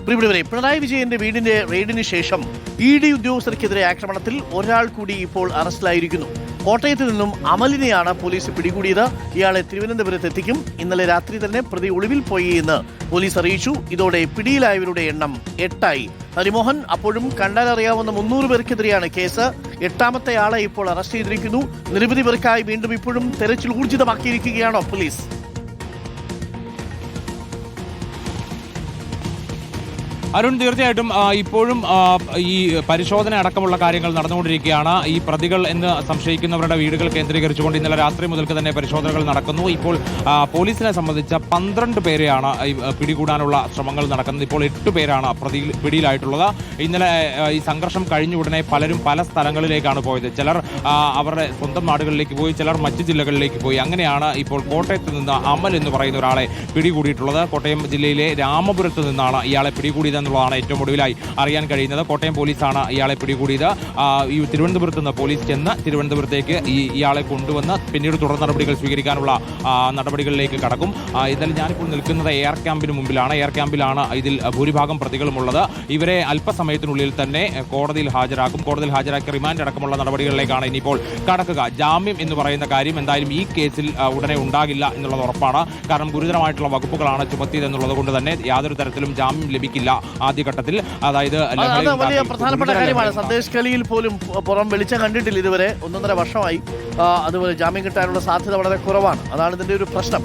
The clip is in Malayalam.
പ്രിയപ്പെട്ടവരെ, പിണറായി വിജയന്റെ വീടിന്റെ റെയ്ഡിന് ശേഷം ED ഉദ്യോഗസ്ഥർക്കെതിരെ ആക്രമണത്തിൽ ഒരാൾ കൂടി ഇപ്പോൾ അറസ്റ്റിലായിരിക്കുന്നു. കോട്ടയത്ത് നിന്നും അമലിനെയാണ് പോലീസ് പിടികൂടിയത്. ഇയാളെ തിരുവനന്തപുരത്ത് എത്തിക്കും. ഇന്നലെ രാത്രി തന്നെ പ്രതി ഒളിവിൽ പോയി എന്ന് പോലീസ് അറിയിച്ചു. ഇതോടെ പിടിയിലായവരുടെ എണ്ണം 8 ഹരിമോഹൻ, അപ്പോഴും കണ്ടാലറിയാവുന്ന 300 പേർക്കെതിരെയാണ് കേസ്. 8ാമത്തെ ആളെ ഇപ്പോൾ അറസ്റ്റ് ചെയ്തിരിക്കുന്നു. നിരവധി പേർക്കായി വീണ്ടും ഇപ്പോഴും തെരച്ചിൽ ഊർജിതമാക്കിയിരിക്കുകയാണോ പോലീസ്? അരുൺ, തീർച്ചയായിട്ടും ഇപ്പോഴും ഈ പരിശോധന അടക്കമുള്ള കാര്യങ്ങൾ നടന്നുകൊണ്ടിരിക്കുകയാണ്. ഈ പ്രതികൾ എന്ന് സംശയിക്കുന്നവരുടെ വീടുകൾ കേന്ദ്രീകരിച്ചുകൊണ്ട് ഇന്നലെ രാത്രി മുതൽക്ക് തന്നെ പരിശോധനകൾ നടക്കുന്നു. ഇപ്പോൾ പോലീസിനെ സംബന്ധിച്ച 12 പേരെയാണ് പിടികൂടാനുള്ള ശ്രമങ്ങൾ നടക്കുന്നത്. ഇപ്പോൾ 8 പേരാണ് പിടിയിലായിട്ടുള്ളത്. ഇന്നലെ ഈ സംഘർഷം കഴിഞ്ഞ ഉടനെ പലരും പല സ്ഥലങ്ങളിലേക്കാണ് പോയത്. ചിലർ അവരുടെ സ്വന്തം നാടുകളിലേക്ക് പോയി, ചിലർ മറ്റ് ജില്ലകളിലേക്ക് പോയി. അങ്ങനെയാണ് ഇപ്പോൾ കോട്ടയത്ത് നിന്ന് അമൽ എന്ന് പറയുന്ന ഒരാളെ പിടികൂടിയിട്ടുള്ളത്. കോട്ടയം ജില്ലയിലെ രാമപുരത്ത് നിന്നാണ് ഇയാളെ പിടികൂടിയത് എന്നുള്ളതാണ് ഏറ്റവും ഒടുവിലായി അറിയാൻ കഴിയുന്നത്. കോട്ടയം പോലീസാണ് ഇയാളെ പിടികൂടിയത്. ഈ തിരുവനന്തപുരത്ത് നിന്ന് പോലീസ് ചെന്ന് തിരുവനന്തപുരത്തേക്ക് ഇയാളെ കൊണ്ടുവന്ന് പിന്നീട് തുടർ നടപടികൾ സ്വീകരിക്കാനുള്ള നടപടികളിലേക്ക് കടക്കും. ഇതിൽ ഞാനിപ്പോൾ നിൽക്കുന്നത് എയർ ക്യാമ്പിന് മുമ്പിലാണ്. എയർ ക്യാമ്പിലാണ് ഇതിൽ ഭൂരിഭാഗം പ്രതികളുമുള്ളത്. ഇവരെ അല്പസമയത്തിനുള്ളിൽ തന്നെ കോടതിയിൽ ഹാജരാക്കും. കോടതിയിൽ ഹാജരാക്കി റിമാൻഡ് അടക്കമുള്ള നടപടികളിലേക്കാണ് ഇനിയിപ്പോൾ കടക്കുക. ജാമ്യം എന്ന് പറയുന്ന കാര്യം എന്തായാലും ഈ കേസിൽ ഉടനെ ഉണ്ടാകില്ല എന്നുള്ളത് ഉറപ്പാണ്. കാരണം ഗുരുതരമായിട്ടുള്ള വകുപ്പുകളാണ് ചുമത്തിയതെന്നുള്ളത് കൊണ്ട് തന്നെ യാതൊരു തരത്തിലും ജാമ്യം ലഭിക്കില്ല ആദ്യഘട്ടത്തിൽ. അതായത് വലിയ പ്രധാനപ്പെട്ട കാര്യമാണ്. സന്ദേശ് ഖലിയിൽ പോലും പുറം വെളിച്ചം കണ്ടിട്ടില്ല ഇതുവരെ. 1.5 വർഷമായി. അതുപോലെ ജാമ്യം കിട്ടാനുള്ള സാധ്യത വളരെ കുറവാണ്. അതാണ് ഇതിന്റെ ഒരു പ്രശ്നം.